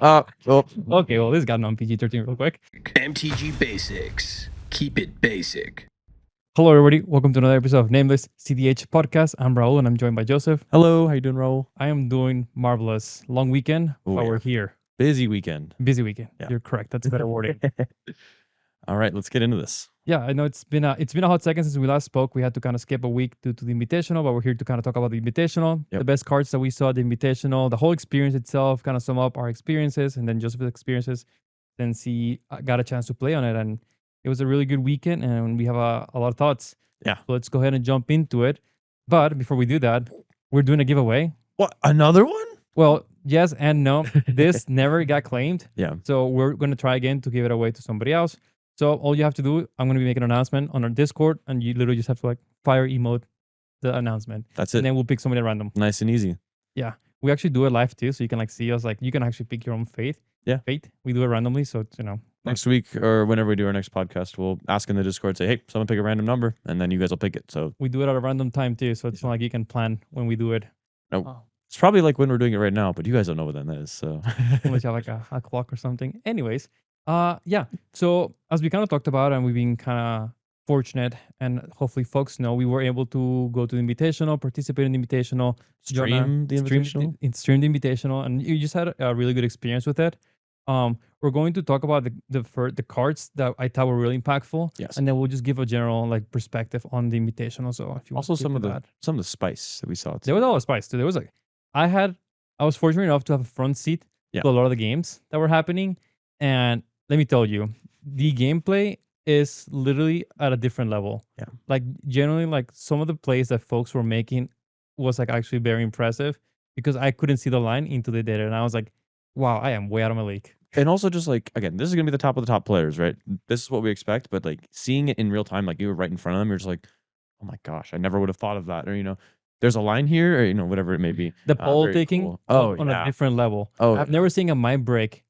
Well, Okay, well, this got on PG-13 real quick. MTG Basics. Keep it basic. Hello, everybody. Welcome to another episode of Nameless CDH Podcast. I'm Raul, and I'm joined by Joseph. hello. How you doing, Raul? I am doing marvelous. Long weekend, Oh, but yeah. we're here. Busy weekend. Busy weekend. Yeah. You're correct. That's a better wording. All right, let's get into this. Yeah, I know it's been a hot second since we last spoke. We had to kind of skip a week due to the Invitational, but we're here to kind of talk about the Invitational, Yep. the best cards that we saw at the Invitational, the whole experience itself, kind of sum up our experiences, and then Joseph's experiences. Then got a chance to play on it, and it was a really good weekend, and we have a lot of thoughts. Yeah. So let's go ahead and jump into it. But before we do that, we're doing a giveaway. What? Another one? Well, yes and no. This never got claimed. Yeah. So we're going to try again to give it away to somebody else. So all you have to do, I'm going to be making an announcement on our Discord, and you literally just have to fire emote the announcement. That's it. And then we'll pick somebody at random. Nice and easy. Yeah. We actually do it live too, so you can see us. You can actually pick your own fate. Yeah. Fate. We do it randomly, so it's, Next week or whenever we do our next podcast, we'll ask in the Discord, say, hey, someone pick a random number, and then you guys will pick it. So we do it at a random time too, so it's not like you can plan when we do it. No. It's probably like when we're doing it right now, but you guys don't know what that is. So Unless you have a clock or something. Anyways, yeah. So as we kind of talked about, and we've been kind of fortunate, and hopefully folks know, we were able to go to the Invitational, participate in the Invitational, stream the Invitational. stream the Invitational, and you just had a really good experience with it. We're going to talk about the cards that I thought were really impactful. Yes. And then we'll just give a general perspective on the Invitational. So if you Also want to some of that. the spice that we saw. There was a lot of spice too. There was I was fortunate enough to have a front seat to a lot of the games that were happening. And let me tell you, the gameplay is literally at a different level. Yeah. Generally, some of the plays that folks were making was actually very impressive, because I couldn't see the line into the data. And I was like, wow, I am way out of my league. And also just again, this is going to be the top of the top players, right? This is what we expect. But seeing it in real time, you were right in front of them, you're just like, oh my gosh, I never would have thought of that. Or, there's a line here, or, whatever it may be. The pole taking cool. on a different level. Oh, I've never seen a mind break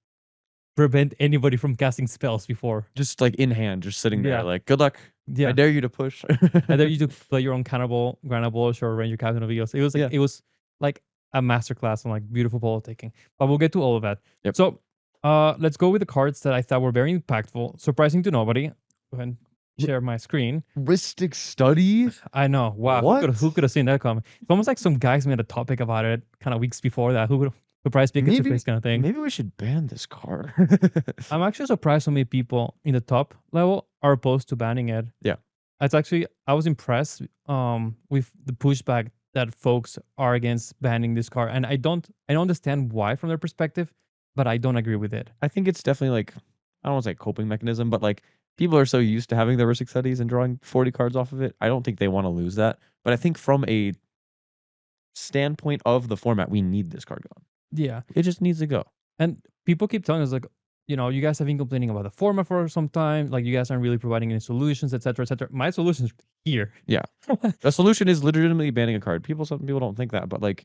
prevent anybody from casting spells before. Just in hand, just sitting there, good luck. Yeah. I dare you to push. I dare you to play your own Granite Bullish or Ranger Captain of Eos. It was like a masterclass on beautiful pole taking. But we'll get to all of that. Yep. So let's go with the cards that I thought were very impactful, surprising to nobody. Go ahead and share my screen. Rhystic Study? I know. Wow. What? Who could have seen that coming? It's almost like some guys made a topic about it kind of weeks before that. Who would surprise pick it surprise kind of thing. Maybe we should ban this card. I'm actually surprised so many people in the top level are opposed to banning it. Yeah. I was impressed with the pushback that folks are against banning this card. And I don't understand why from their perspective, but I don't agree with it. I think it's definitely I don't want to say coping mechanism, but people are so used to having the Rhystic Studies and drawing 40 cards off of it. I don't think they want to lose that. But I think from a standpoint of the format, we need this card gone. Yeah. It just needs to go. And people keep telling us you guys have been complaining about the format for some time. You guys aren't really providing any solutions, etc., etc. My solution's here. Yeah. The solution is legitimately banning a card. Some people don't think that, but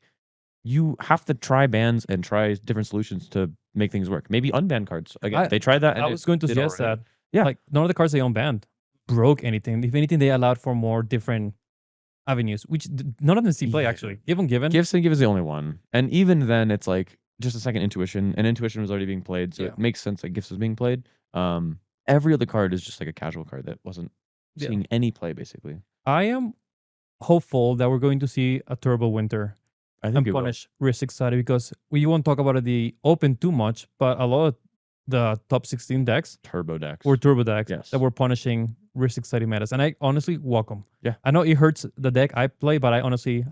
you have to try bans and try different solutions to make things work. Maybe unban cards. Again, they tried that. And I was going to suggest that. Yeah. None of the cards they unbanned broke anything. If anything, they allowed for more different avenues, which none of them see play actually. Given. Gifts and Give is the only one. And even then, it's just a second Intuition. And Intuition was already being played, so it makes sense that Gifts was being played. Every other card is just a casual card that wasn't seeing any play, basically. I am hopeful that we're going to see a Turbo Winter. I think and punish Rhystic Study, because we won't talk about the open too much, but a lot of the top 16 decks turbo decks that were punishing Rhystic Study metas, and I honestly welcome. Yeah, I know it hurts the deck I play, but I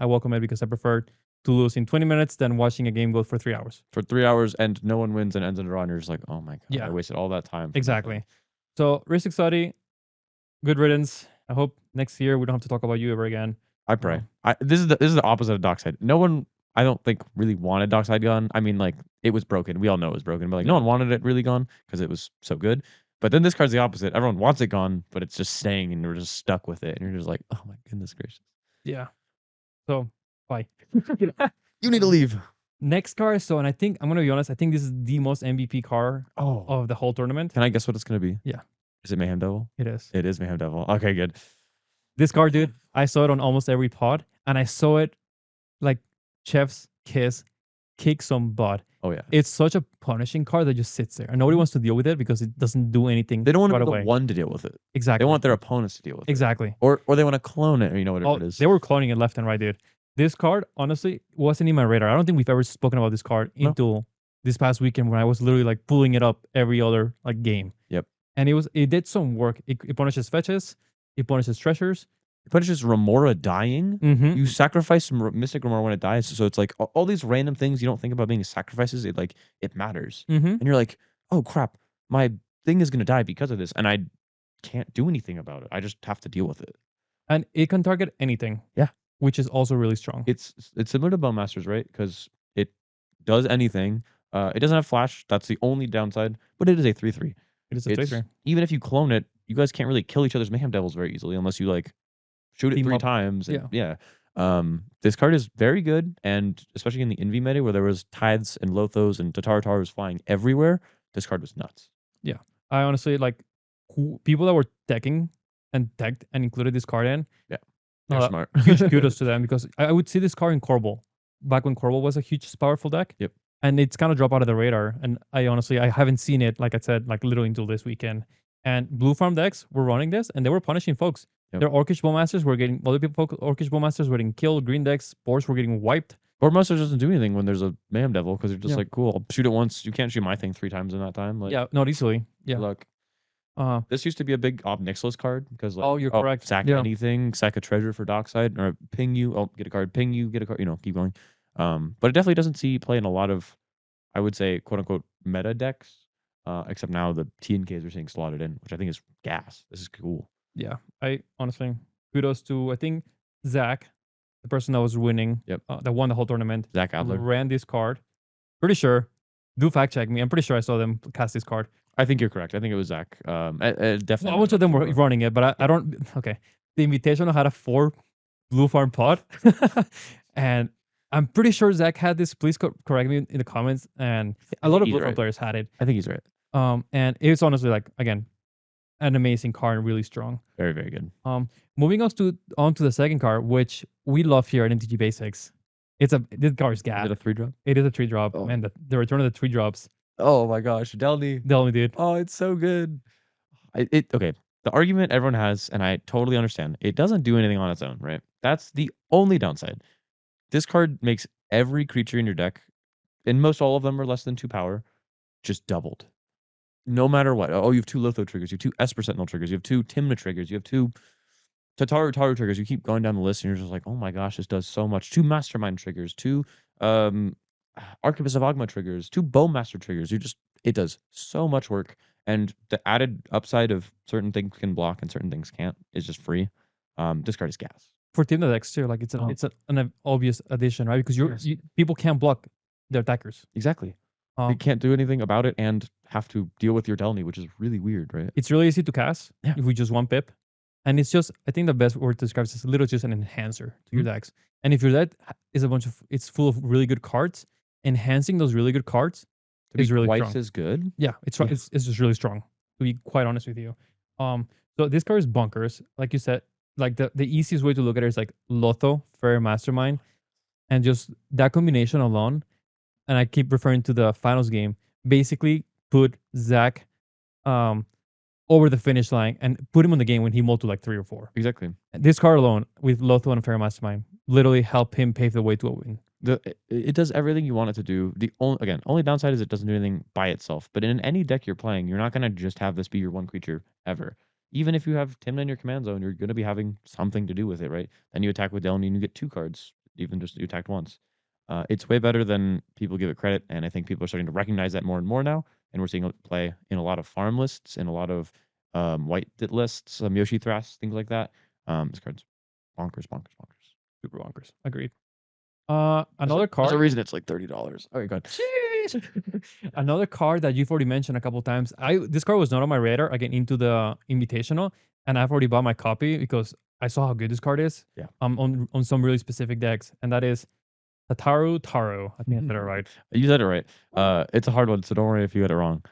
welcome it, because I prefer to lose in 20 minutes than watching a game go for 3 hours. For 3 hours and no one wins and ends in a draw, and you're just oh my god, I wasted all that time. Exactly. So Rhystic Study, good riddance. I hope next year we don't have to talk about you ever again. I pray. This is the opposite of Dockside. No one, I don't think, really wanted Dockside gone. I mean, it was broken. We all know it was broken, but no one wanted it really gone because it was so good. But then this card's the opposite. Everyone wants it gone, but it's just staying, and we're just stuck with it. And you're just oh my goodness gracious. Yeah. So bye. You need to leave. Next card. So, and I think I'm gonna be honest. I think this is the most MVP card of the whole tournament. Can I guess what it's gonna be? Yeah. Is it Mayhem Devil? It is. It is Mayhem Devil. Okay, good. This card, dude, I saw it on almost every pod, and I saw it chef's kiss kick some butt. Oh yeah. It's such a punishing card that just sits there, and nobody wants to deal with it because it doesn't do anything. They don't want to right be the away. one to deal with it. Exactly. They want their opponents to deal with Exactly. it. Or they want to clone it, or whatever it is. They were cloning it left and right, dude. This card, honestly, wasn't in my radar. I don't think we've ever spoken about this card until this past weekend when I was literally like pulling it up every other like game. Yep. And it did some work. It punishes fetches. It punishes treasures. It punishes Remora dying. Mm-hmm. You sacrifice some Mystic Remora when it dies. So it's like all these random things you don't think about being sacrifices. It matters. Mm-hmm. And you're like, oh crap, my thing is gonna die because of this, and I can't do anything about it. I just have to deal with it. And it can target anything. Yeah. Which is also really strong. It's similar to Bowmasters, right? Because it does anything. It doesn't have flash. That's the only downside. But it is a 3/3. It is a 3/3. Even if you clone it, you guys can't really kill each other's Mayhem Devils very easily unless you like shoot it Team 3 up. times. And, yeah. This card is very good, and especially in the Envy meta where there was Tithes and Lothos and Tataru Tarus flying everywhere, this card was nuts. Yeah. I honestly like people that were teching and teched and included this card in. Yeah. They're smart. Huge kudos to them because I would see this card in Corbel back when Corbel was a huge powerful deck. Yep. And it's kind of dropped out of the radar. And I haven't seen it, like I said, like literally until this weekend. And Blue Farm decks were running this and they were punishing folks. Yep. Their Orcish Bowmasters were getting, other people, Orcish Bowmasters were getting killed. Green decks, boards were getting wiped. Boardmaster doesn't do anything when there's a Mayhem Devil because they're just Yeah. like, cool, I'll shoot it once. You can't shoot my thing 3 times in that time. Like, Yeah, not easily. Yeah. Look. Uh, This used to be a big Ob Nixilis card because like, Oh, you're correct. Sack Yeah. anything, sack a treasure for Dockside, or ping you, get a card, ping you, get a card, keep going. But it definitely doesn't see play in a lot of, I would say, quote unquote, meta decks. Except now the TNKs are seeing slotted in, which I think is gas. This is cool. yeah. I honestly, kudos to, I think, Zach, the person that was winning, Yep. that won the whole tournament, Zach Adler. ran this card. Pretty sure. Do fact check me. I'm pretty sure I saw them cast this card. I think you're correct. I think it was Zach. Definitely. Well, a bunch of them were running it, but I don't. Okay. The Invitational had a 4 Blue Farm pod. And I'm pretty sure Zach had this. Please correct me in the comments. And a lot of he's Blue Farm right. players had it. I think he's right. And it's honestly like, again, an amazing card and really strong. Very, very good. Moving on to the second card, which we love here at MTG Basics. This card is Is gas. it a 3-drop? It is a 3-drop. Oh. Man, the return of the 3-drops. Oh my gosh, Delney. Delney, dude. Oh, it's so good. Okay. The argument everyone has, and I totally understand, it doesn't do anything on its own, right? That's the only downside. This card makes every creature in your deck, and most all of them are less than 2 power, just doubled. No matter what. Oh, you have 2 Litho triggers, you have 2 Esper Sentinel triggers, you have 2 Timna triggers, you have 2 Tataru Taru triggers. You keep going down the list, and you're just like, oh my gosh, this does so much. 2 Mastermind triggers, 2 Archivist of Ogma triggers, 2 Bowmaster triggers. It does so much work. And the added upside of certain things can block and certain things can't is just free. This card is gas. For team decks too, like it's an obvious addition, right? Because people can't block their attackers. Exactly. You can't do anything about it and have to deal with your Delney, which is really weird, right? It's really easy to cast Yeah. if we just 1 pip. And it's just, I think the best word to describe it is literally just an enhancer to your decks. And if your deck is it's full of really good cards, enhancing those really good cards is really twice strong. as good. Yeah, it's just really strong, to be quite honest with you. So this card is bonkers. Like you said, like the easiest way to look at it is like Lotho, Fair Mastermind, and just that combination alone, and I keep referring to the finals game, basically put Zach over the finish line and put him on the game when he mulled to like 3 or 4. Exactly. This card alone, with Lotho and Fair Mastermind, literally help him pave the way to a win. It does everything you want it to do. The only downside is it doesn't do anything by itself. But in any deck you're playing, you're not going to just have this be your one creature ever. Even if you have Timna in your command zone, you're going to be having something to do with it, right? Then you attack with Delney and you get 2 cards, even just you attacked once. It's way better than people give it credit, and I think people are starting to recognize that more and more now. And we're seeing it play in a lot of farm lists, in a lot of white lists, Yoshi Thras, things like that. This card's bonkers. Super bonkers. Agreed. Another card. There's a reason it's like $30. All right, go ahead. Another card that you've already mentioned a couple times. This card was not on my radar again into the Invitational, and I've already bought my copy because I saw how good this card is. Yeah. On some really specific decks, and that is Tataru Taru. I think I said it right. You said it right. It's a hard one, so don't worry if you got it wrong.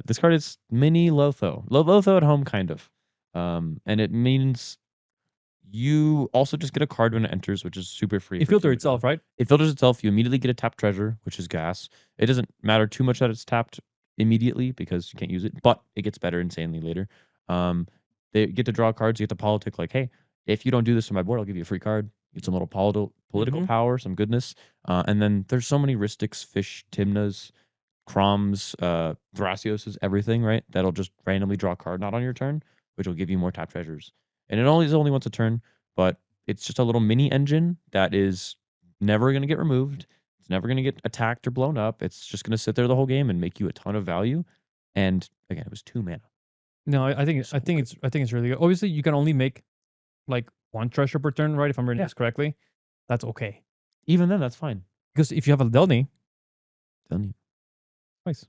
This card is mini Lotho. Lotho at home, kind of. And it means You also just get a card when it enters, which is super free. It for filters two itself, mana. right? It filters itself. You immediately get a tapped treasure, which is gas. It doesn't matter too much that it's tapped immediately because you can't use it, but it gets better insanely later. They get to draw cards. You get the politic like, hey, if you don't do this to my board, I'll give you a free card. Get some little political power, some goodness. And then there's so many Rhystics, Fish, Timnas, Croms, Thrasios, everything, right? That'll just randomly draw a card not on your turn, which will give you more tap treasures. And it only once a turn, but it's just a little mini engine that is never going to get removed. It's never going to get attacked or blown up. It's just going to sit there the whole game and make you a ton of value. And again, it was 2 mana. No, I think So it's really good. Obviously, you can only make like 1 treasure per turn, right? If I'm reading this correctly, that's okay. Even then, that's fine. Because if you have a Delney, nice.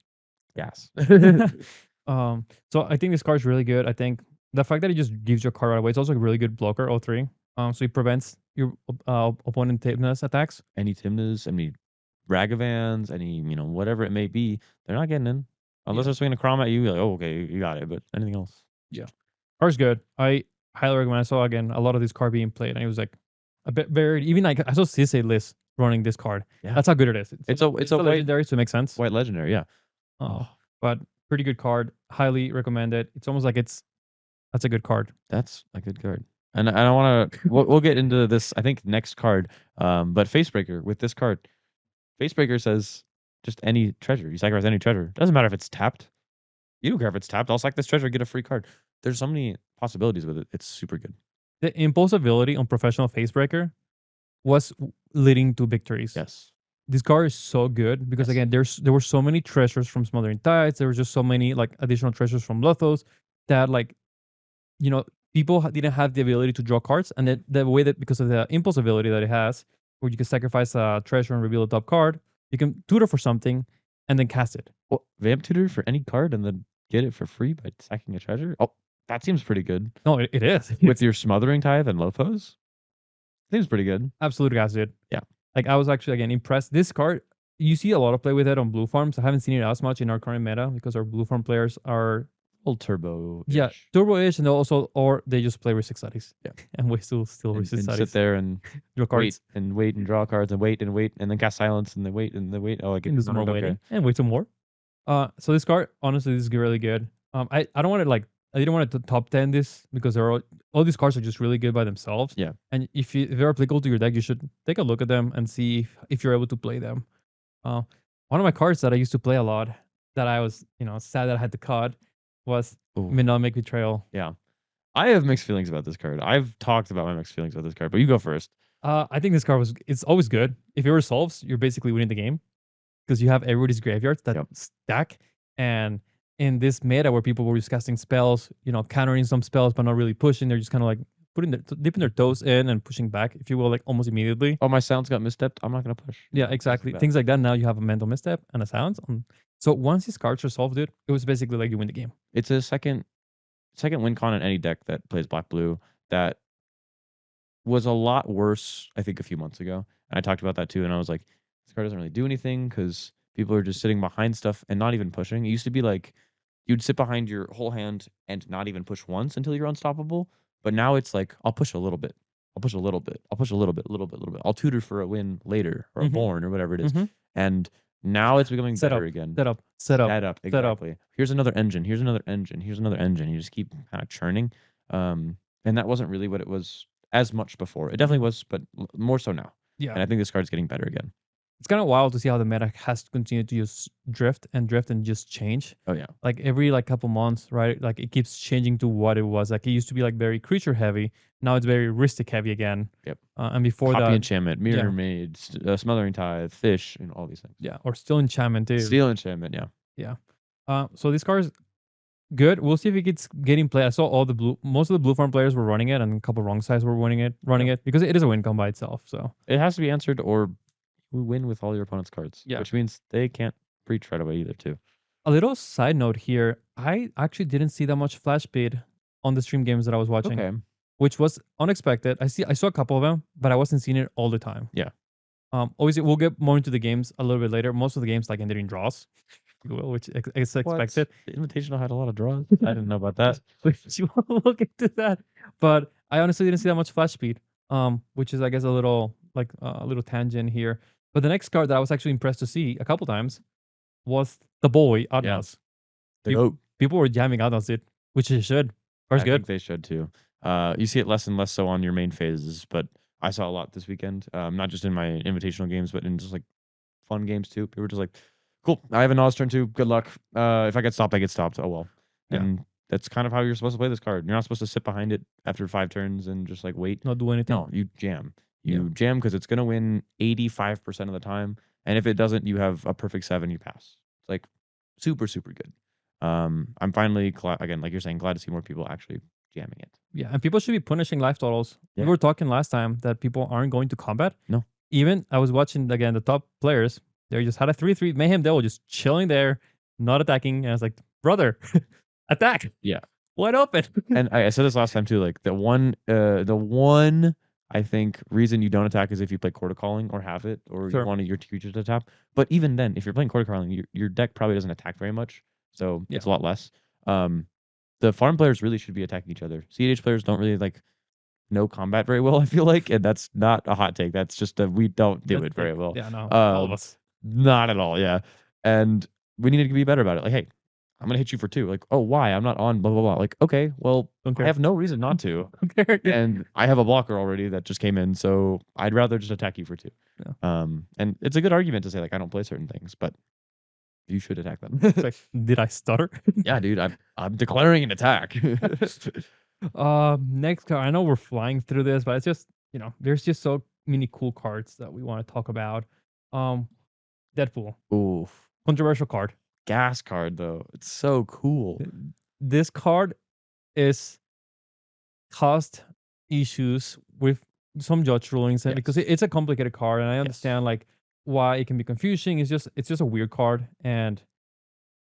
Yes. So I think this card is really good. I think the fact that it just gives you a card right away, it's also a really good blocker, 03. So it prevents your opponent Timnas attacks. Any Timnas, any Ragavans, any, whatever it may be, they're not getting in. Unless they're swinging a Crom at you, you're like, oh, okay, you got it. But anything else? Yeah. Card's good. I highly recommend. I saw, again, a lot of this card being played, and it was like a bit varied. Even like I saw Sisei list running this card. Yeah. That's how good it is. It's a legendary, so it makes sense. White legendary, yeah. But pretty good card. Highly recommend it. It's almost like that's a good card. That's a good card. And I don't want to. We'll get into this, I think, next card. But Facebreaker with this card, Facebreaker says just any treasure. You sacrifice any treasure. Doesn't matter if it's tapped. You don't care if it's tapped. I'll sack this treasure, get a free card. There's so many possibilities with it. It's super good. The impulse ability on professional Facebreaker was leading to victories. Yes. This card is so good because again, there were so many treasures from Smothering Tides. There were just so many like additional treasures from Lothos that like, people didn't have the ability to draw cards, and the way that because of the impulse ability that it has, where you can sacrifice a treasure and reveal a top card, you can tutor for something and then cast it. Well, Vamp Tutor for any card and then get it for free by sacking a treasure? Oh, that seems pretty good. No, it is. With your Smothering Tithe and Lothos? Seems pretty good. Absolute gas, dude. Yeah. Like I was actually again impressed. This card, you see a lot of play with it on blue farms. I haven't seen it as much in our current meta because our blue farm players are Little turbo. Yeah, turbo-ish, and also, or they just play Rhystic Studies. Yeah. And we still Rhystic and Studies. sit there and draw cards. wait and draw cards and wait, and then cast silence and then wait and then wait. Oh, I get some more waiting and wait some more. So this card, honestly, this is really good. I don't want to I didn't want to top 10 this because all these cards are just really good by themselves. Yeah. And if they're applicable to your deck, you should take a look at them and see if you're able to play them. One of my cards that I used to play a lot that I was, sad that I had to cut was Mnemonic Betrayal. Yeah. I have mixed feelings about this card. I've talked about my mixed feelings about this card, but you go first. I think this card it's always good. If it resolves, you're basically winning the game because you have everybody's graveyards that stack. And in this meta where people were just casting spells, countering some spells but not really pushing, they're just kind of like dipping their toes in and pushing back, if you will, like almost immediately. Oh, my sounds got misstepped. I'm not gonna push. Yeah, exactly. Things like that. Now you have a mental misstep and a sounds. So once these cards resolved, dude, it was basically like you win the game. It's a second win con in any deck that plays black blue that was a lot worse, I think, a few months ago. And I talked about that too. And I was like, this card doesn't really do anything because people are just sitting behind stuff and not even pushing. It used to be like you'd sit behind your whole hand and not even push once until you're unstoppable. But now it's like, I'll push a little bit. I'll push a little bit. I'll push a little bit. I'll tutor for a win later or a born or whatever it is. And now it's becoming better again. Set up. Exactly. Here's another engine. Here's another engine. Here's another engine. You just keep kind of churning. And that wasn't really what it was as much before. It definitely was, but more so now. Yeah. And I think this card's getting better again. It's kind of wild to see how the meta has continued to just drift and just change. Oh yeah. Like every couple months, right? Like it keeps changing to what it was. Like it used to be like very creature heavy. Now it's very Rhystic heavy again. Yep. And before Copy that, enchantment, mirror mage, smothering tithe, fish, and all these things. Yeah. Or still enchantment too. Steel enchantment. Yeah. Yeah. So this card is good. We'll see if it gets getting played. I saw most of the blue farm players were running it, and a couple wrong sides were running it because it is a win con by itself. So it has to be answered, or you win with all your opponent's cards. Yeah. Which means they can't breach right away either, too. A little side note here: I actually didn't see that much flash speed on the stream games that I was watching, which was unexpected. I saw a couple of them, but I wasn't seeing it all the time. Yeah. Obviously, we'll get more into the games a little bit later. Most of the games ended in draws, which is expected. The Invitational had a lot of draws. I didn't know about that. We'll get to that. But I honestly didn't see that much flash speed, which is I guess a little like a little tangent here. But the next card that I was actually impressed to see a couple times was the boy Adnas. The Peop- goat. People were jamming Adnas, it, which they should. Card's I good. think they should too. You see it less and less so on your main phases, but I saw a lot this weekend. Not just in my invitational games, but in just like fun games too. People were just like, "Cool, I have a Naus turn 2. Good luck. If I get stopped, I get stopped. Oh well." Yeah. And that's kind of how you're supposed to play this card. You're not supposed to sit behind it after 5 turns and just like wait. Not do anything. No, you jam. Yeah. You jam because it's gonna win 85% of the time, and if it doesn't, you have a perfect 7. You pass. It's like super good. I'm finally again, like you're saying, glad to see more people actually jamming it. Yeah, and people should be punishing life totals. Yeah. We were talking last time that people aren't going to combat. No. Even I was watching again the top players. They just had a 3/3 Mayhem Devil just chilling there, not attacking. And I was like, brother, attack. Yeah. Wide open. And I said this last time too. Like the one I think reason you don't attack is if you play Quarter Calling or have it, or Sure. you want your creature to tap. But even then, if you're playing Quarter Calling, your deck probably doesn't attack very much, so it's a lot less. The farm players really should be attacking each other. CH players don't really like know combat very well. I feel like, and that's not a hot take. That's just we don't do it very well. Yeah, no, all of us. Not at all. Yeah, and we need to be better about it. Like, hey, I'm gonna hit you for 2. Like, oh, why? I'm not on blah blah blah. Like, okay, well, Don't care. I have no reason not to, Okay. and I have a blocker already that just came in, so I'd rather just attack you for 2. Yeah. And it's a good argument to say like I don't play certain things, but you should attack them. It's like, did I stutter? Yeah, dude, I'm declaring an attack. Next card. I know we're flying through this, but it's just there's just so many cool cards that we want to talk about. Deadpool, Oof, controversial card. gas card though. It's so cool. This card is caused issues with some judge rulings and because it's a complicated card, and I understand like why it can be confusing. It's just a weird card, and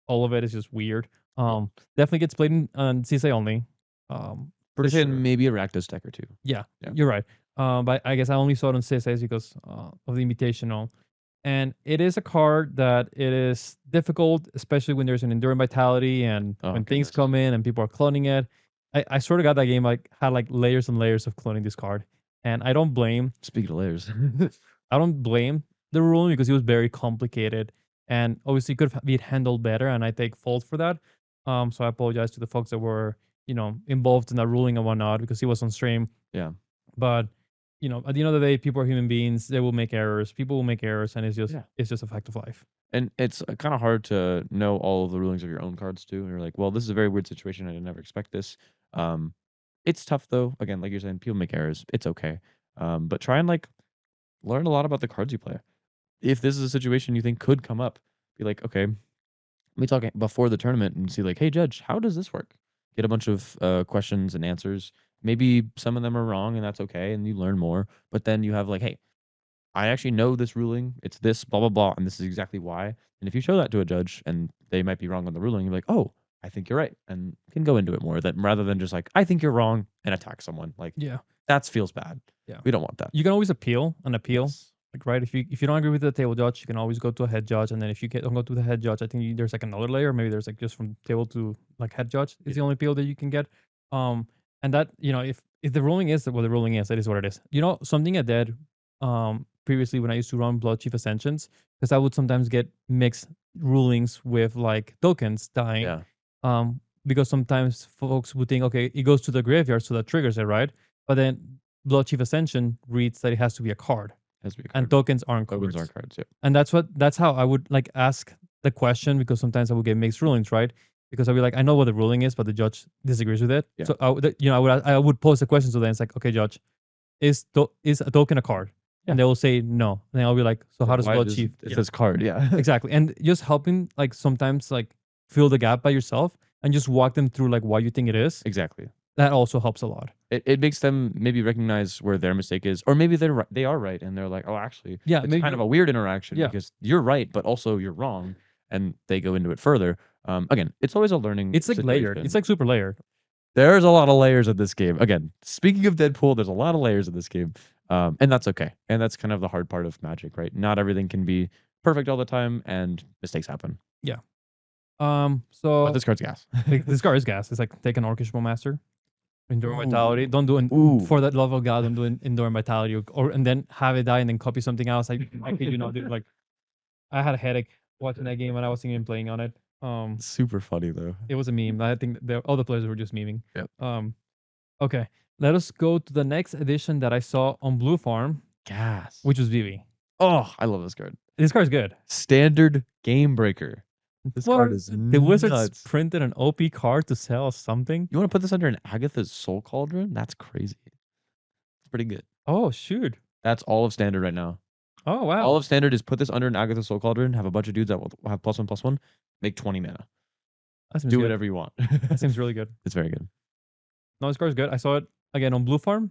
all of it is just weird. Definitely gets played on CSA only. For sure. Maybe a Rakdos deck or 2. Yeah, you're right. But I guess I only saw it on CSAs because of the Invitational. And it is a card that it is difficult, especially when there's an Enduring Vitality and when things come in and people are cloning it. I sort of got that game had like layers and layers of cloning this card. And I don't blame. Speaking of layers, I don't blame the ruling because it was very complicated. And obviously it could have been handled better, and I take fault for that. So I apologize to the folks that were, involved in that ruling and whatnot because he was on stream. Yeah. But at the end of the day, people are human beings. They will make errors. People will make errors, and it's just a fact of life. And it's kind of hard to know all of the rulings of your own cards too. And you're like, well, this is a very weird situation. I did never expect this. It's tough though. Again, like you're saying, people make errors. It's okay. But try and like learn a lot about the cards you play. If this is a situation you think could come up, be like, okay, let me talk before the tournament and see like, hey, judge, how does this work? Get a bunch of questions and answers. Maybe some of them are wrong, and that's okay, and you learn more. But then you have like, hey, I actually know this ruling. It's this, blah, blah, blah, and this is exactly why. And if you show that to a judge and they might be wrong on the ruling, you're like, oh, I think you're right, and can go into it more. That rather than just like, I think you're wrong and attack someone. Like, that feels bad. Yeah, we don't want that. You can always appeal. Yes. Like, right, if you don't agree with the table judge, you can always go to a head judge, and then if you don't go to the head judge, I think there's like another layer. Maybe there's like just from table to like head judge is the only appeal that you can get. And that if the ruling is what the ruling is, that is what it is. Something I did previously when I used to run Blood Chief Ascensions, because I would sometimes get mixed rulings with like tokens dying. Yeah. Because sometimes folks would think, okay, it goes to the graveyard, so that triggers it, right? But then Blood Chief Ascension reads that it has to be a card. And tokens aren't cards. Tokens aren't cards, yeah. And that's how I would like ask the question, because sometimes I would get mixed rulings, right? Because I'd be like, I know what the ruling is, but the judge disagrees with it. Yeah. So I would pose the question to them. It's like, okay, judge, is a token a card? Yeah. And they will say no. And I'll be like, so how does Blood Chief? It says card, yeah. Exactly. And just helping like sometimes like fill the gap by yourself and just walk them through like why you think it is. Exactly. That also helps a lot. It makes them maybe recognize where their mistake is, or maybe they are right, and they're like, oh, actually, it's kind of a weird interaction because you're right, but also you're wrong, and they go into it further. Again, it's always a learning. It's like layered. It's like super layered. There's a lot of layers of this game. Again, speaking of Deadpool, there's a lot of layers of this game, and that's okay. And that's kind of the hard part of Magic, right? Not everything can be perfect all the time, and mistakes happen. Yeah. But this card's gas. This card is gas. It's like take an Orchestral Master. Endure Vitality. Don't do for that love of God. Don't do Endure Vitality or and then have it die and then copy something else. I kid you not, dude. Like I had a headache watching that game when I wasn't even playing on it. Super funny though. It was a meme. I think all the players were just memeing. Yep. Okay, let us go to the next edition that I saw on Blue Farm, Gas. which was Vivi. Oh, I love this card. This card is good. Standard Game Breaker. This card is the Wizards nuts. printed an OP card to sell something. You want to put this under an Agatha's Soul Cauldron? That's crazy. It's pretty good. Oh shoot! That's all of Standard right now. Oh wow! All of Standard is put this under an Agatha's Soul Cauldron, have a bunch of dudes that will have +1/+1, make 20 mana. Do good. whatever you want. That seems really good. It's very good. No, this card is good. I saw it again on Blue Farm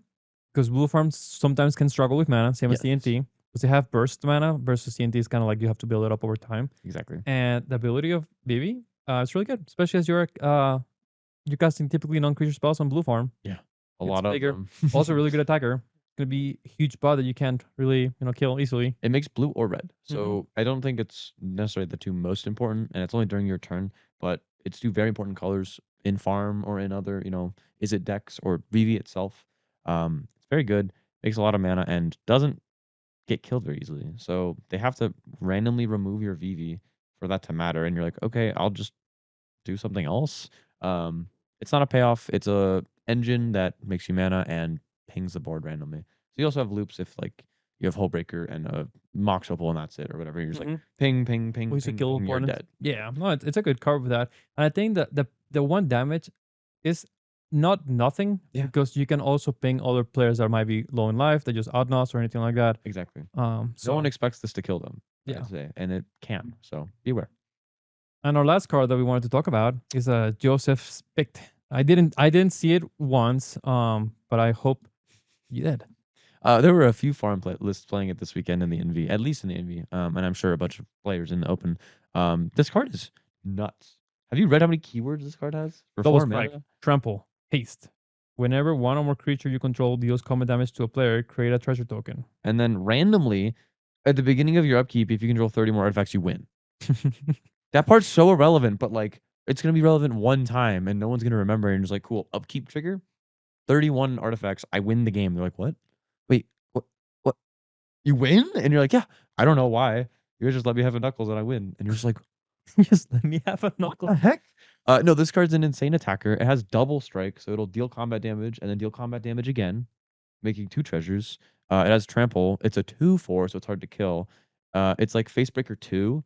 because Blue Farms sometimes can struggle with mana, same as TNT. Because they have burst mana versus TNT is kind of like you have to build it up over time. Exactly. And the ability of Vivi, it's really good, especially as you're casting typically non-creature spells on Blue Farm. Yeah, a lot of them. Also, really good attacker. Gonna be a huge bot that you can't really kill easily. It makes blue or red, so I don't think it's necessarily the two most important, and it's only during your turn. But it's two very important colors in farm or in other. Is it decks or Vivi itself? It's very good. Makes a lot of mana and doesn't get killed very easily. So they have to randomly remove your Vivi for that to matter. And you're like, okay, I'll just do something else. It's not a payoff. It's a engine that makes you mana and pings the board randomly. So you also have loops if like you have Hullbreaker and a Mox Opal and that's it or whatever. You're just like ping, ping, ping, ping, kill ping, you're dead. Yeah, no, it's a good card for that. And I think that the one damage is not nothing because you can also ping other players that might be low in life that just outlaws or anything like that. Exactly. So no one expects this to kill them. Yeah, I'd say, and it can. So beware. And our last card that we wanted to talk about is Joseph's Pict. I didn't see it once, but I hope you did. There were a few farm lists playing it this weekend in the Envy, at least in the Envy, and I'm sure a bunch of players in the Open. This card is nuts. Have you read how many keywords this card has? For Double 4 strike, mana? trample, haste. Whenever one or more creature you control deals combat damage to a player, create a treasure token. And then randomly, at the beginning of your upkeep, if you control 30 more artifacts, you win. That part's so irrelevant, but like it's gonna be relevant one time, and no one's gonna remember. And it's like, cool, upkeep trigger, 31 artifacts, I win the game. They're like, what? Wait, what? You win? And you're like, yeah. I don't know why. You guys just let me have a Knuckles and I win. And you're just like, just let me have a Knuckles. What the heck? No, this card's an insane attacker. It has double strike, so it'll deal combat damage and then deal combat damage again, making 2 treasures. It has trample. It's a 2/4, so it's hard to kill. It's like Facebreaker 2,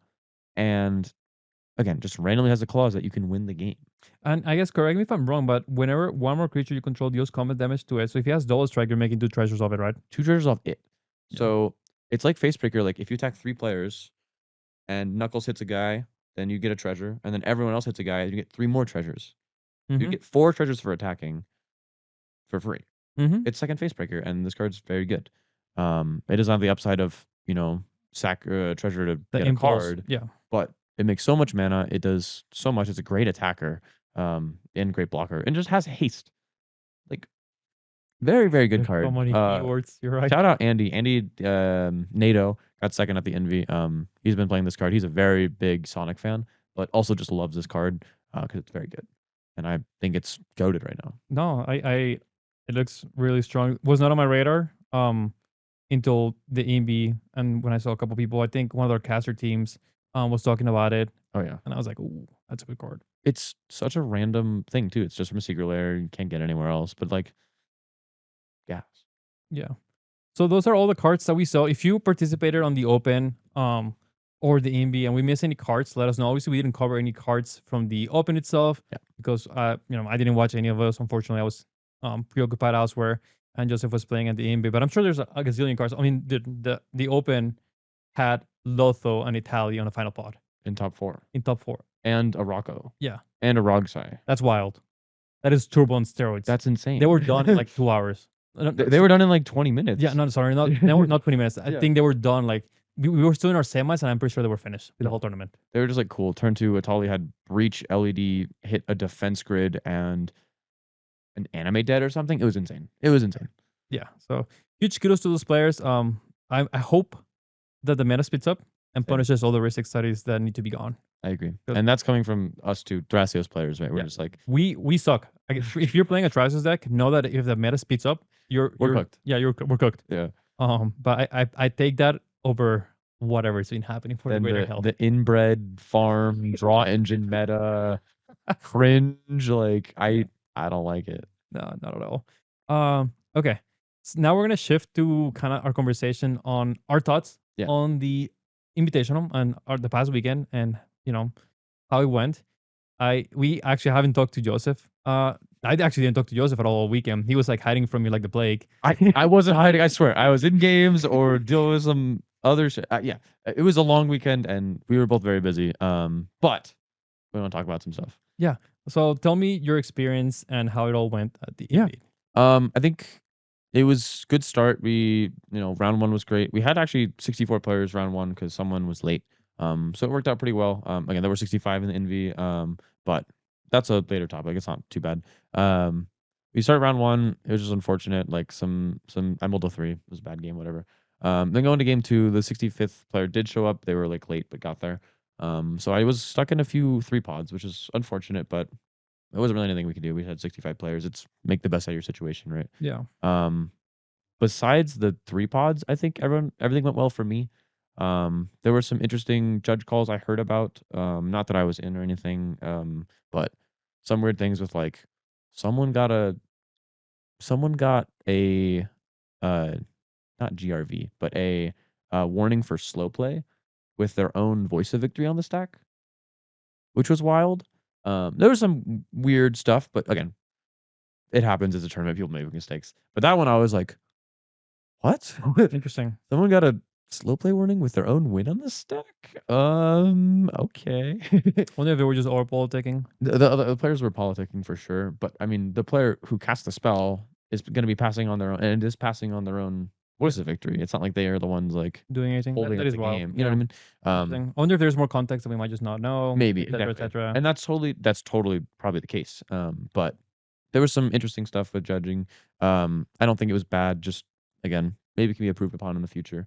and again, just randomly has a clause that you can win the game. And I guess, correct me if I'm wrong, but whenever one more creature you control deals combat damage to it, so if he has double strike, you're making 2 treasures of it, right? 2 treasures off it. Yeah. So it's like Facebreaker. Like if you attack 3 players, and Knuckles hits a guy, then you get a treasure, and then everyone else hits a guy, you get 3 more treasures. You get 4 treasures for attacking for free. It's second Facebreaker, and this card's very good. It doesn't have the upside of sack treasure to get a card. Yeah, but it makes so much mana. It does so much. It's a great attacker, and great blocker, and just has haste. Like very, very good card. So many keywords. You're right. Shout out Andy. Andy NATO got second at the Envy. He's been playing this card. He's a very big Sonic fan, but also just loves this card because it's very good. And I think it's goated right now. No, it looks really strong. Was not on my radar until the EMB, and when I saw a couple people, I think one of our caster teams was talking about it. Oh yeah, and I was like, ooh, that's a good card. It's such a random thing too. It's just from a secret lair. You can't get anywhere else. But like, yeah. So those are all the cards that we saw. If you participated on the Open or the EMB and we missed any cards, let us know. Obviously, we didn't cover any cards from the Open itself because I didn't watch any of those. Unfortunately, I was preoccupied elsewhere, and Joseph was playing at the EMB. But I'm sure there's a gazillion cards. I mean, the Open had Lotho and Italy on the final pot in top 4. And a Rocco. Yeah. And a Rog-Thras. That's wild. That is turbo on steroids. That's insane. They were done in like 2 hours. They were done in like 20 minutes. Yeah, no, sorry, not 20 minutes. I think they were done like we were still in our semis, and I'm pretty sure they were finished with the whole tournament. They were just like cool. Turn 2, Atali had Breach, LED, hit a defense grid, and an animate dead or something. It was insane. Yeah. So huge kudos to those players. I hope that the meta speeds up and punishes all the Rhystic studies that need to be gone. I agree. And that's coming from us two Thrasios players, right? We're just like we suck like if you're playing a Thrasios deck, know that if the meta speeds up, We're cooked. Yeah, we're cooked. Yeah. But I take that over whatever's been happening for the Then greater health. the inbred farm draw engine meta cringe. Like I don't like it. No, not at all. Okay. So now we're gonna shift to kind of our conversation on our thoughts Yeah. on the Invitational and the past weekend, and how it went. We actually haven't talked to Joseph. I actually didn't talk to Joseph at all weekend. He was like hiding from me like the plague. I wasn't hiding. I swear, I was in games or dealing with some other shit. Yeah, it was a long weekend and we were both very busy. But we want to talk about some stuff. So tell me your experience and how it all went at the Yeah. Invite. I think it was good start. We, round one was great. We had actually 64 players round one because someone was late. So it worked out pretty well. Again, there were 65 in the Envy. But that's a later topic. It's not too bad. We started round one. It was just unfortunate. Like some I mulled a 3. It was a bad game, whatever. Then going to game 2, the 65th player did show up. They were like late, but got there. So I was stuck in a few 3 pods, which is unfortunate, but there wasn't really anything we could do. We had 65 players. It's make the best out of your situation, right? Yeah. Besides the 3 pods, I think everything went well for me. There were some interesting judge calls I heard about. Not that I was in or anything. But some weird things with like someone got a not GRV, but a warning for slow play with their own Voice of Victory on the stack, which was wild. There was some weird stuff, but again, it happens as a tournament. People make mistakes. But that one, I was like, what? Interesting. Someone got a slow play warning with their own win on the stack? Okay. Wonder if they were just over politicking. The players were politicking for sure, but I mean, the player who cast the spell is going to be passing on their own, and it is passing on their own Voice of Victory. It's not like they are the ones like Doing anything. holding That up is the wild. game. You know what I mean? Interesting. I wonder if there's more context that we might just not know. Maybe, et cetera, exactly. et cetera. And that's totally probably the case. But there was some interesting stuff with judging. I don't think it was bad. Just again, maybe it can be improved upon in the future.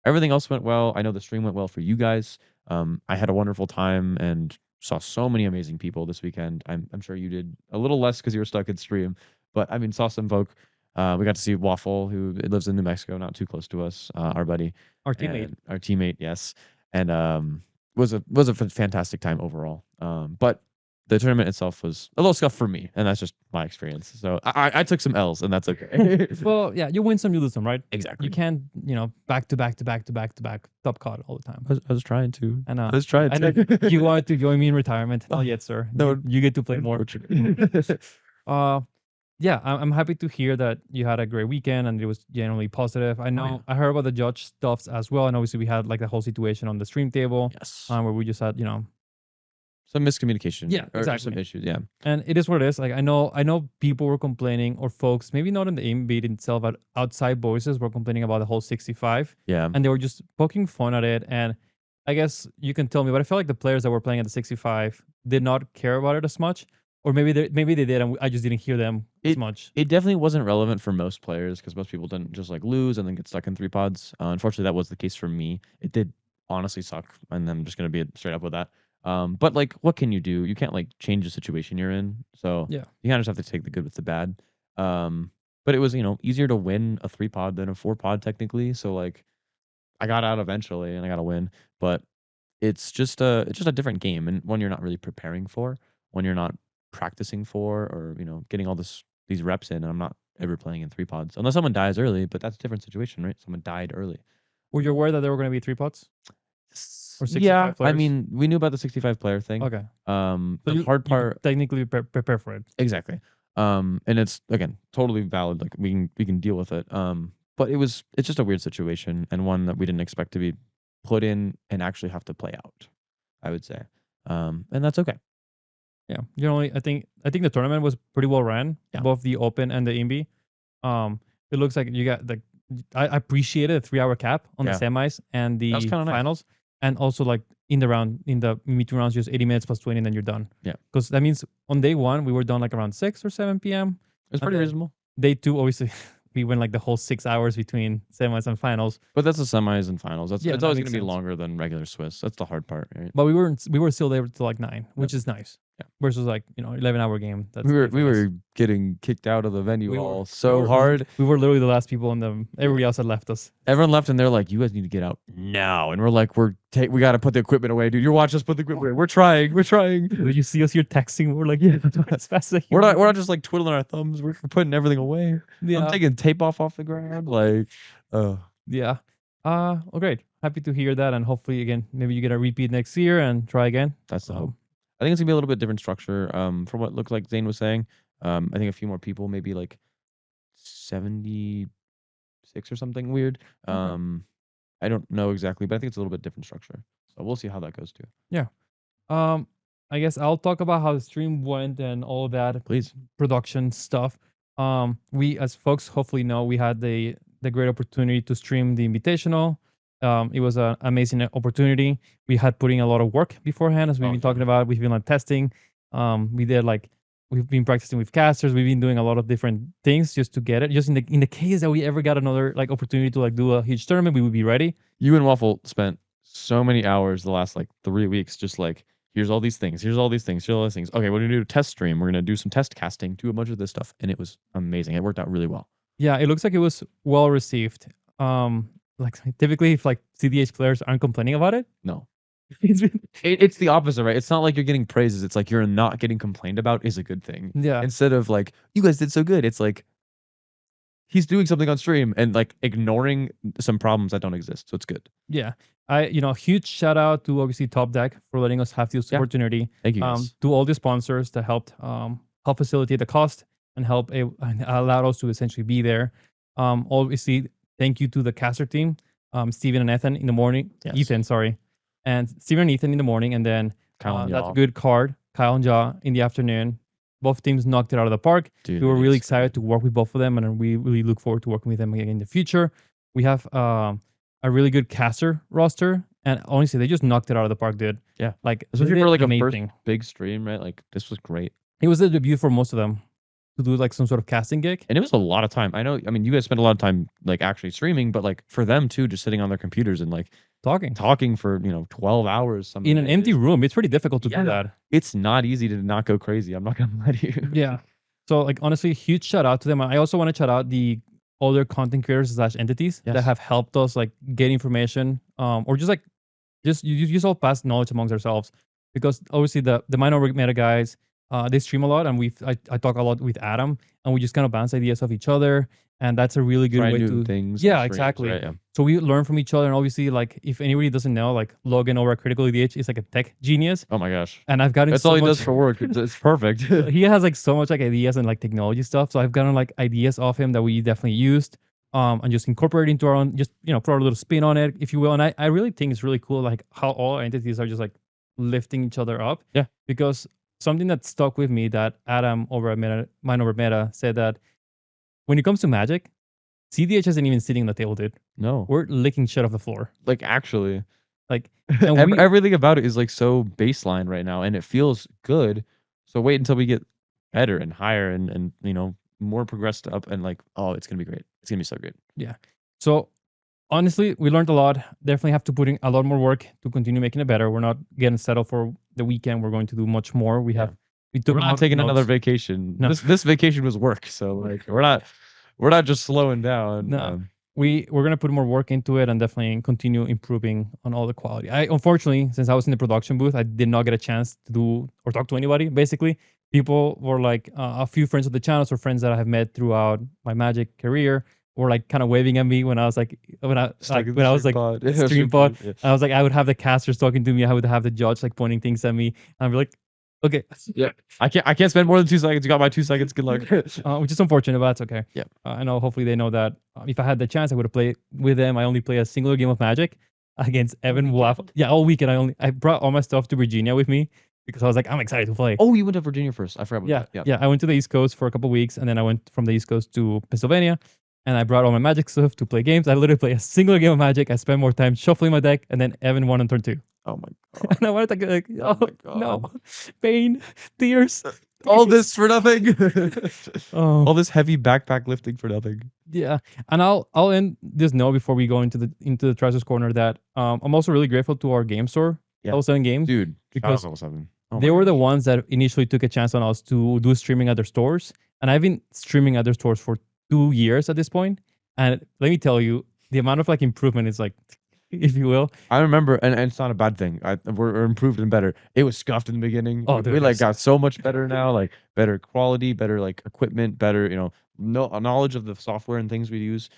Everything else went well. I know the stream went well for you guys. I had a wonderful time and saw so many amazing people this weekend. I'm sure you did a little less because you were stuck in stream, but I mean, saw some folk. We got to see Waffle, who lives in New Mexico, not too close to us. Our buddy, Our teammate. yes, and was a fantastic time overall. But the tournament itself was a little scuffed for me, and that's just my experience. So I took some L's, and that's okay. Well, yeah, you win some, you lose some, right? Exactly. You can't, back to back top card all the time. I was trying to. And I was trying I know to. you wanted to join me in retirement. Not yet, sir. No. You get to play more. Yeah, I'm happy to hear that you had a great weekend and it was generally positive. I know I heard about the judge stuffs as well, and obviously we had like the whole situation on the stream table, Yes. where we just had Some miscommunication. Yeah, or exactly. Some issues. Yeah. and it is what it is. Like I know people were complaining, or folks maybe not in the invade itself, but outside voices were complaining about the whole 65, Yeah. and they were just poking fun at it. And I guess you can tell me, but I felt like the players that were playing at the 65 did not care about it as much. Or maybe they did, and I just didn't hear them as much. It definitely wasn't relevant for most players because most people didn't just like lose and then get stuck in 3 pods. Unfortunately, that was the case for me. It did honestly suck, and I'm just gonna be straight up with that. But like, what can you do? You can't like change the situation you're in. So Yeah. you kind of just have to take the good with the bad. But it was easier to win a 3 pod than a 4 pod technically. So like, I got out eventually and I got a win, but it's just a different game and one you're not really preparing for, one you're not practicing for, or getting all these reps in. And I'm not ever playing in 3 pods unless someone dies early, but that's a different situation, right? Someone died early. Were you aware that there were going to be 3 pods? Or 65 yeah, players? I mean, we knew about the 65 player thing. Okay. So the hard part, technically prepare for it. exactly. And it's again totally valid. Like we can deal with it. But it's just a weird situation and one that we didn't expect to be put in and actually have to play out, I would say. And that's okay. Yeah, I think the tournament was pretty well ran, both the open and the Invi. It looks like you got I appreciated the 3-hour cap on the semis and the finals, and also like in the between rounds, just 80 minutes plus 20, and then you're done. Yeah, because that means on day 1 we were done like around 6 or 7 p.m. It's pretty reasonable. Day 2, obviously, we went like the whole 6 hours between semis and finals. But that's the semis and finals. It's always going to be sense. longer than regular Swiss. That's the hard part, right? But we were still there till like 9, which is nice. versus like 11-hour game. That's we ridiculous. were getting kicked out of the venue We were- hall we so were- hard. We were literally the last people in the. Everybody else had left us. Everyone left, and they're like, "You guys need to get out now." And we're like, "We got to put the equipment away, dude. You're watching us put the equipment away. We're trying. Did you see us here texting? We're like, yeah, as fast as We're not just like twiddling our thumbs. We're putting everything away. Yeah. I'm taking tape off the ground. Like, Yeah. Oh, great. Happy to hear that, and hopefully, again, maybe you get a repeat next year and try again. that's the hope. I think it's gonna be a little bit different structure. From what it looked like Zane was saying. I think a few more people, maybe like 76 or something weird. I don't know exactly, but I think it's a little bit different structure. So we'll see how that goes too. I guess I'll talk about how the stream went and all that Please. production stuff. We, as folks hopefully know, we had the great opportunity to stream the Invitational. It was an amazing opportunity. We had put in a lot of work beforehand, as we've been talking about. We've been like testing. We've been practicing with casters. We've been doing a lot of different things just to get it. Just in the case that we ever got another like opportunity to like do a huge tournament, we would be ready. You and Waffle spent so many hours the last like 3 weeks just like, here's all these things, here's all these things, here's all these things. Okay, we're gonna do a test stream. We're gonna do some test casting, do a bunch of this stuff, and it was amazing. It worked out really well. Yeah, it looks like it was well received. Like typically, if like CDH players aren't complaining about it, No, it's been, it's the opposite, right? It's not like you're getting praises. It's like you're not getting complained about is a good thing. yeah, Instead of like, you guys did so good, it's like he's doing something on stream and like ignoring some problems that don't exist. So it's good. yeah. Huge shout out to obviously Topdeck for letting us have this opportunity. Thank you guys. To all the sponsors that helped facilitate the cost and and allowed us to essentially be there. Obviously, thank you to the caster team, Steven and Ethan in the morning. Yes. Ethan, sorry, and Steven and Ethan in the morning, and then Kyle and that's Yaw. a good card. Kyle and Jaw in the afternoon. Both teams knocked it out of the park. Dude, We were it really is excited to work with both of them, and we really look forward to working with them again in the future. We have a really good caster roster, and honestly, they just knocked it out of the park, dude. Yeah. Like Especially they for did like a amazing. first big stream, right? Like this was great. It was a debut for most of them to do like some sort of casting gig. And it was a lot of time. I mean, you guys spent a lot of time like actually streaming, but like for them too, just sitting on their computers and like talking for 12 hours. Some In an empty room, it's pretty difficult to do that. It's not easy to not go crazy. I'm not gonna lie to you. Yeah. So like honestly, huge shout out to them. I also want to shout out the other content creators / entities that have helped us like get information, or just you all pass knowledge amongst ourselves, because obviously the minor meta guys, they stream a lot, and I talk a lot with Adam, and we just kind of bounce ideas off each other, and that's a really good Try way new to things. Yeah, streams, exactly. right? Yeah. So we learn from each other, and obviously like if anybody doesn't know, like Logan over at Critical EDH is like a tech genius, Oh my gosh. and I've gotten That's so all he much, does for work. It's perfect. he has like so much like ideas and like technology stuff. So I've gotten like ideas off him that we definitely used, and just incorporate into our own, just put our little spin on it, if you will. And I really think it's really cool, like how all entities are just like lifting each other up. Yeah. Because something that stuck with me that Adam over at Mine Over Meta said that when it comes to Magic, CDH isn't even sitting on the table, dude. No. We're licking shit off the floor. Like actually. Like and Everything about it is like so baseline right now, and it feels good. So wait until we get better and higher and more progressed up, and like, oh, it's gonna be great. It's gonna be so great. Yeah. So honestly, we learned a lot. Definitely have to put in a lot more work to continue making it better. We're not getting settled for the weekend. We're going to do much more. We took We're not taking notes. another vacation. No. This vacation was work. So like we're not just slowing down. No. We're gonna put more work into it and definitely continue improving on all the quality. I unfortunately, since I was in the production booth, I did not get a chance to do or talk to anybody. Basically, people were like a few friends of the channels or friends that I have met throughout my Magic career were like kind of waving at me when I was like stream pod. Yeah. I was like, I would have the casters talking to me. I would have the judge like pointing things at me. And I'd be like, okay, Yeah. I can't spend more than 2 seconds. You got my 2 seconds. Good luck. which is unfortunate, but that's okay. Yeah. I know. Hopefully, they know that if I had the chance, I would have played with them. I only play a single game of Magic against Evan Waffle. Yeah, all weekend. I brought all my stuff to Virginia with me because I was like, I'm excited to play. Oh, you went to Virginia first. I forgot about that. Yeah. I went to the East Coast for a couple of weeks, and then I went from the East Coast to Pennsylvania, and I brought all my Magic stuff to play games. I literally played a single game of Magic. I spent more time shuffling my deck, and then Evan won on turn 2. Oh my god. And I wanted to like, Oh my God. no, pain, tears. All this for nothing. Oh. All this heavy backpack lifting for nothing. Yeah, and I'll end this note before we go into the Thrasios Corner that I'm also really grateful to our game store, Yeah. Level 7 Games, Dude, because level 7. Oh my they were the gosh. ones that initially took a chance on us to do streaming at their stores. And I've been streaming at their stores for 2 years at this point. And let me tell you, the amount of like improvement is like, if you will. I remember, and it's not a bad thing. We're improved and better. It was scuffed in the beginning. Oh, we dude, like yes. got so much better now, like better quality, better like equipment, better no knowledge of the software and things we use.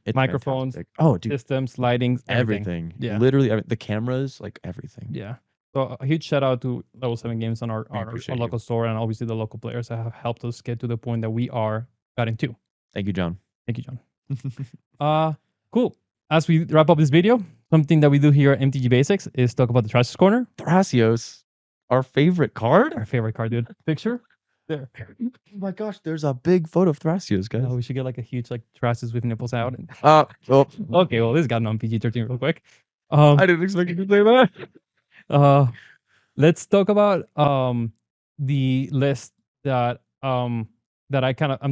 It's Microphones, fantastic. Oh, dude, systems, lighting, everything. Yeah. Literally the cameras, like everything. Yeah. So a huge shout out to Level 7 Games on our appreciate you. local store, and obviously the local players that have helped us get to the point that we got into. Thank you, John. Thank you, John. Cool. As we wrap up this video, something that we do here at MTG Basics is talk about the Thrasios Corner. Thrasios, our favorite card. Our favorite card, dude. Picture there. Oh my gosh, there's a big photo of Thrasios, guys. We should get like a huge like Thrasios with nipples out. And... Oh, okay. Well, this got on PG-13 real quick. I didn't expect you to say that. Let's talk about the list that I'm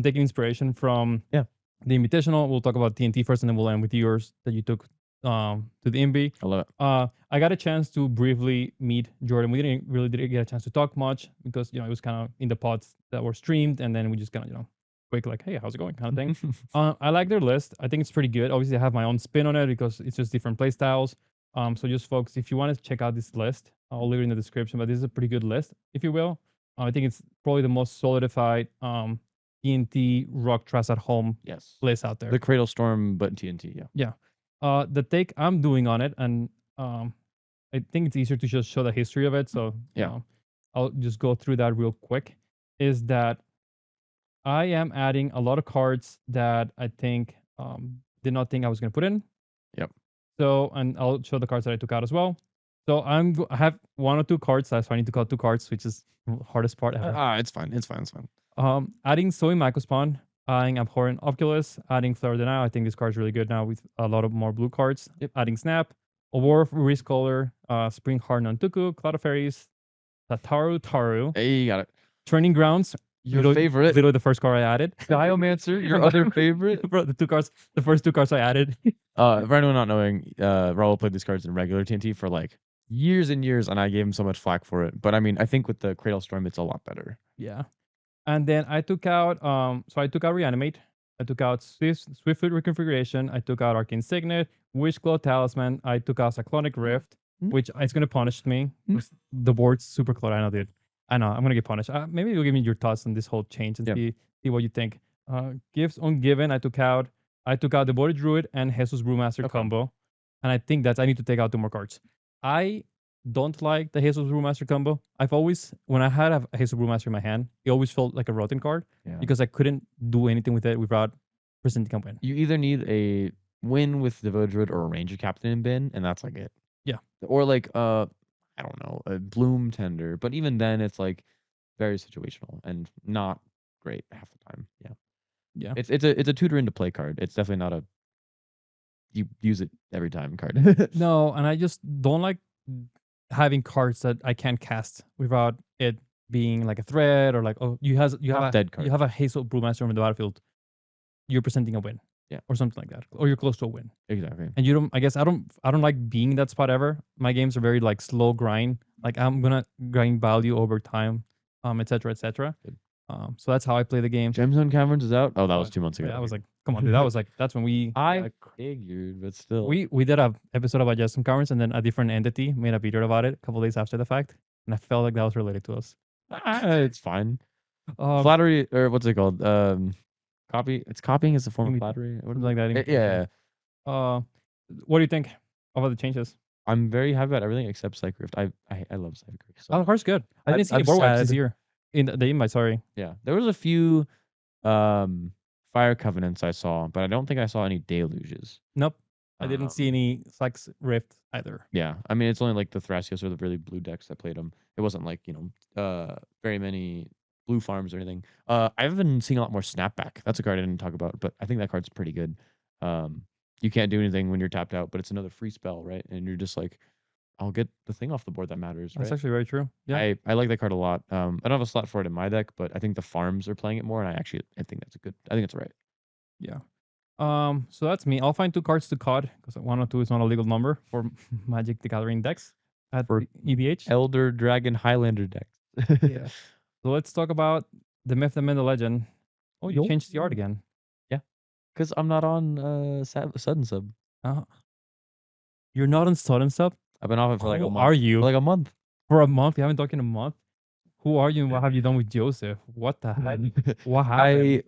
taking inspiration from. Yeah. The Invitational. We'll talk about TNT first, and then we'll end with yours that you took to the INVI. I love it. I got a chance to briefly meet Jordan. We didn't get a chance to talk much because it was kind of in the pods that were streamed, and then we just kind of quick like, hey, how's it going, kind of thing. I like their list. I think it's pretty good. Obviously, I have my own spin on it because it's just different play styles. So just folks, if you want to check out this list, I'll leave it in the description. But this is a pretty good list, if you will. I think it's probably the most solidified TNT Rog-Thras at home Yes. list out there. The Cradle Storm, but TNT, yeah. Yeah. The take I'm doing on it, and I think it's easier to just show the history of it. So Yeah. I'll just go through that real quick. Is that I am adding a lot of cards that I think did not think I was going to put in. Yep. So, and I'll show the cards that I took out as well. So I have 1 or 2 cards. So I need to cut 2 cards, which is the hardest part ever. It's fine. Adding Zoe Mycospawn, adding Abhorrent Oculus, adding Flare Denial. I think this card's really good now with a lot of more blue cards. Yep. Adding Snap, a War of Risk Color, Spring Heart Nantuku, Cloud of Fairies, Tataru Taru. Hey, you got it. Training Grounds. Your favorite. Literally the first card I added. Biomancer, your other favorite. Bro, the first 2 cards I added. For anyone not knowing, Raul played these cards in regular TNT for like years and years, and I gave him so much flack for it. But I mean, I think with the Cradle Storm, it's a lot better. Yeah. And then I took out Reanimate. I took out Swiftfoot Reconfiguration. I took out Arcane Signet, Wishclaw Talisman. I took out Cyclonic Rift, which it's going to punish me. The board's super close. I know, dude. I know. I'm going to get punished. Maybe you'll give me your thoughts on this whole change and see what you think. Gifts Ungiven. I took out the Body Druid and Jesus Brewmaster combo. And I think I need to take out 2 more cards. I don't like the Jesus Brewmaster combo. I've always, when I had a Jesus Brewmaster in my hand, it always felt like a rotten card because I couldn't do anything with it without presenting a win. You either need a win with Devoted Druid or a Ranger Captain in bin, and that's like it. Yeah. Or like I don't know, a Bloom Tender, but even then it's like very situational and not great half the time. Yeah. Yeah. It's a tutor into play card. It's definitely not a you use it every time card. No, and I just don't like having cards that I can't cast without it being like a threat or like, oh, you have a Hazel Brewmaster on the battlefield, you're presenting a win. Yeah. Or something like that. Or you're close to a win. Exactly. And I don't like being in that spot ever. My games are very like slow grind. Like I'm gonna grind value over time, et cetera, et cetera. So that's how I play the game. Gemstone Caverns is out. Oh, that was 2 months ago. Yeah, I was like, come on, dude. That's when we I figured, but still. We did an episode about Gemstone Caverns, and then a different entity made a video about it a couple days after the fact. And I felt like that was related to us. It's fine. Flattery, or what's it called? Copy. It's copying is a form of flattery. Something like that. Yeah. What do you think about the changes? I'm very happy about everything except Psych Rift. I love Psych Rift. So. Oh, the card's good. I didn't see the board wipes this year. In the invite, sorry. Yeah. There was a few Fire Covenants I saw, but I don't think I saw any Deluges. Nope. I didn't see any Psych Rift either. Yeah. I mean, it's only like the Thrasios or the really blue decks that played them. It wasn't like, very many blue farms or anything. I've been seeing a lot more Snapback. That's a card I didn't talk about, but I think that card's pretty good. You can't do anything when you're tapped out, but it's another free spell, right? And you're just like, I'll get the thing off the board that matters, right? That's actually very true. Yeah. I like that card a lot. I don't have a slot for it in my deck, but I think the farms are playing it more, and I think it's right. Yeah. So that's me. I'll find 2 cards to COD because 1 or 2 is not a legal number for Magic the Gathering decks. at For EDH. Elder Dragon Highlander decks. Yeah. So let's talk about the myth, the myth, the legend. Oh, you Yo. changed the art again. Because I'm not on Sudden Sub. You're not on Sudden Sub? I've been off it for like a Who month. are you? For like a month. For a month? You haven't talked in a month? Who are you and what have you done with Joseph? What the heck? What happened?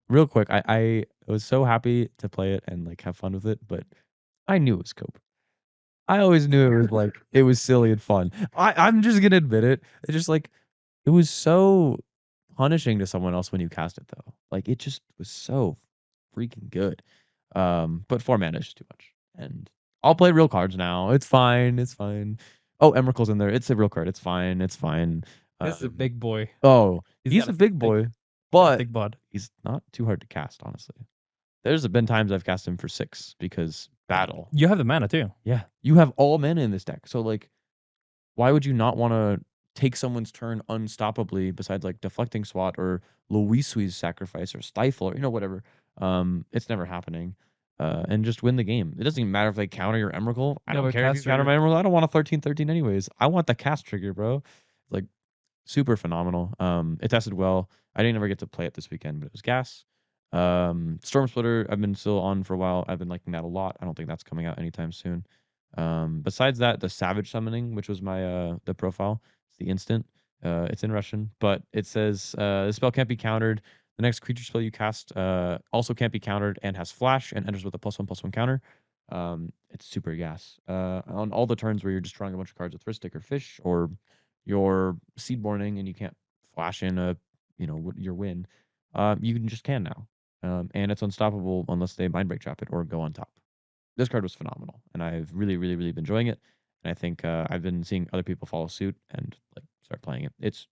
Real quick, I was so happy to play it and like have fun with it, but I knew it was cope. I always knew it was like it was silly and fun. I'm just gonna admit it. It's just like it was so punishing to someone else when you cast it though. Like it just was so freaking good. But 4 mana is just too much. And I'll play real cards now. It's fine. It's fine. Oh, Emerald's in there. It's a real card. It's fine. It's fine. This is a big boy. Oh, he's got a big boy, got a but big bud. he's not too hard to cast, honestly. There's been times I've cast him for 6 because battle. You have the mana too. Yeah. You have all mana in this deck. So like why would you not want to take someone's turn unstoppably besides like deflecting swat or Luisui's sacrifice or stifle or whatever. It's never happening. And just win the game. It doesn't even matter if they counter your Emrakul. I Yeah, don't but care if you cast counter trigger. my Emrakul. I don't want a 13/13 anyways. I want the cast trigger, bro. Like super phenomenal. It tested well. I didn't ever get to play it this weekend, but it was gas. Storm Splitter, I've been still on for a while. I've been liking that a lot. I don't think that's coming out anytime soon. Besides that, the Savage Summoning, which was my the profile, it's the instant. It's in Russian, but it says the spell can't be countered. The next creature spell you cast also can't be countered and has flash and enters with a +1/+1 counter. It's super gas. On all the turns where you're just drawing a bunch of cards with Rhystic or Fish, or you're Seedborning and you can't flash in a your win, you can now. And it's unstoppable unless they Mindbreak trap it or go on top. This card was phenomenal, and I've really, really, really been enjoying it. And I think I've been seeing other people follow suit and like start playing it. It's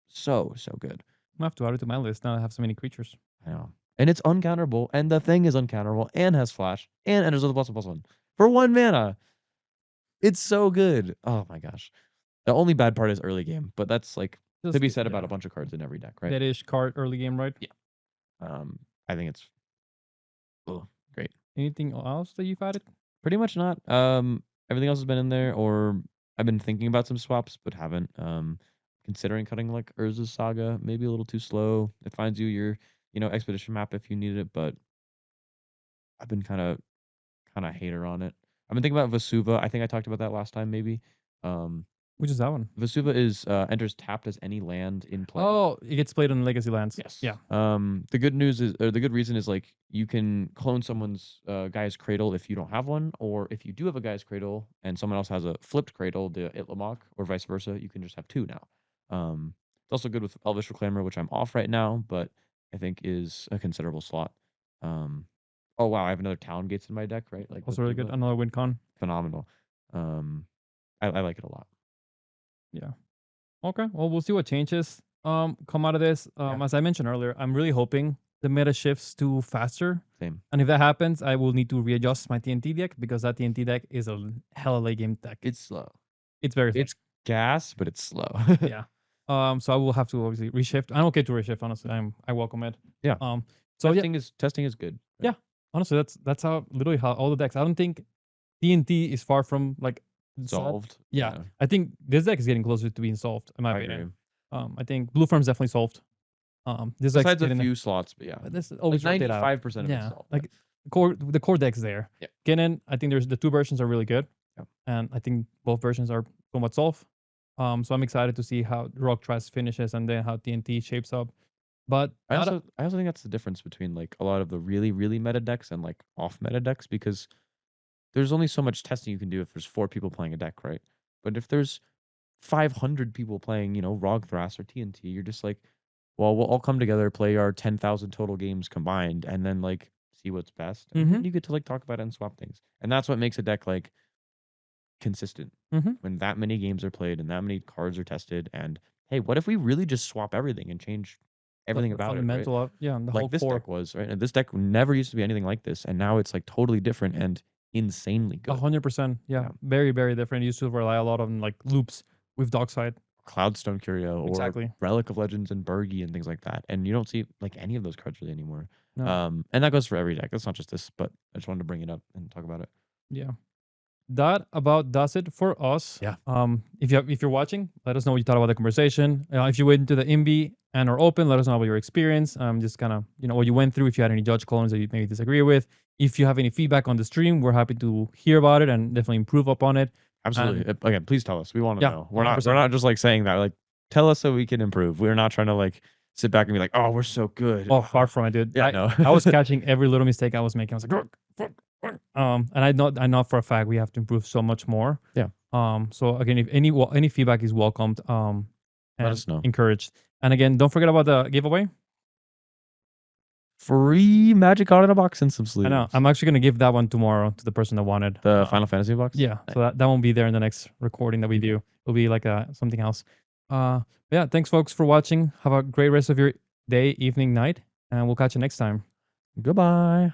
so good. I have to add it to my list now. I have so many creatures. I know, and it's uncounterable, and the thing is uncounterable, and has flash, and enters with a +1/+1 for 1 mana. It's so good. Oh my gosh. The only bad part is early game, but that's like to be said about a bunch of cards in every deck, right? That-ish card early game, right? Yeah. I think it's great. Anything else that you've added? Pretty much not. Everything else has been in there, or I've been thinking about some swaps, but haven't. Considering cutting like Urza's Saga, maybe a little too slow. It finds you your, expedition map if you need it, but I've been kind of hater on it. I've been thinking about Vesuva. I think I talked about that last time, maybe. Which is that one? Vesuva is enters tapped as any land in play. Oh, it gets played on Legacy lands. Yes. Yeah. The good news is, or the good reason is like you can clone someone's Guy's Cradle if you don't have one, or if you do have a Guy's Cradle and someone else has a flipped Cradle, the Itlamok, or vice versa, you can just have 2 now. It's also good with Elvish Reclaimer, which I'm off right now, but I think is a considerable slot. Oh wow, I have another Town Gates in my deck, right? Like Also really good. Another win con. Phenomenal. I like it a lot. Yeah. Okay. Well, we'll see what changes come out of this. As I mentioned earlier, I'm really hoping the meta shifts to faster. Same. And if that happens, I will need to readjust my TNT deck because that TNT deck is a hella late game deck. It's slow. It's very slow. It's gas, but it's slow. Yeah. So I will have to obviously reshift. I'm okay to reshift, honestly. I welcome it. Yeah. So testing is good. Right? Yeah. Honestly, that's how literally how all the decks. I don't think TNT is far from like solved. Yeah. I think this deck is getting closer to being solved, in my opinion. Agree. I think Blue Farm's definitely solved. This Besides a few slots, but yeah. This is always like rotate out. 95% of it's solved. Like the core deck's there. Yeah. Again, I think there's the 2 versions are really good. Yeah. And I think both versions are somewhat solved. So I'm excited to see how Rog-Thras finishes and then how TNT shapes up. But I also think that's the difference between like a lot of the really, really meta decks and like off meta decks, because there's only so much testing you can do if there's 4 people playing a deck, right? But if there's 500 people playing, Rog-Thras or TNT, you're just like, well, we'll all come together, play our 10,000 total games combined, and then like see what's best. And then you get to like talk about it and swap things. And that's what makes a deck like consistent when that many games are played and that many cards are tested. And hey, what if we really just swap everything and change everything about it? Right? The like whole this core. deck was, right? And this deck never used to be anything like this, and now it's like totally different and insanely good. 100%. Yeah. Very, very different. It used to rely a lot on like loops with Dockside. Cloudstone Curio or Exactly. Relic of Legends and Bergie and things like that. And you don't see like any of those cards really anymore. No. And that goes for every deck. That's not just this, but I just wanted to bring it up and talk about it. Yeah. that about does it for us. Yeah. If you're watching, let us know what you thought about the conversation. If you went into the Invi and are open, let us know about your experience. Just kind of what you went through. If you had any judge columns that you maybe disagree with, if you have any feedback on the stream, we're happy to hear about it and definitely improve upon it. Absolutely. Again, please tell us. We want to Yeah, know. We're 100%. not just like saying that. Like, tell us so we can improve. We're not trying to like sit back and be like, oh, we're so good. Oh, far from it, dude. Yeah, no. I was catching every little mistake I was making. I was like, and I know for a fact we have to improve so much more. Yeah. So again, if any feedback is welcomed, Let us know. encouraged. And again, don't forget about the giveaway. Free Magic Card in a box and some sleeves. I know. I'm actually gonna give that one tomorrow to the person that wanted The Final Fantasy box. Yeah. So that won't be there in the next recording that we do. It'll be like something else. Yeah. Thanks, folks, for watching. Have a great rest of your day, evening, night, and we'll catch you next time. Goodbye.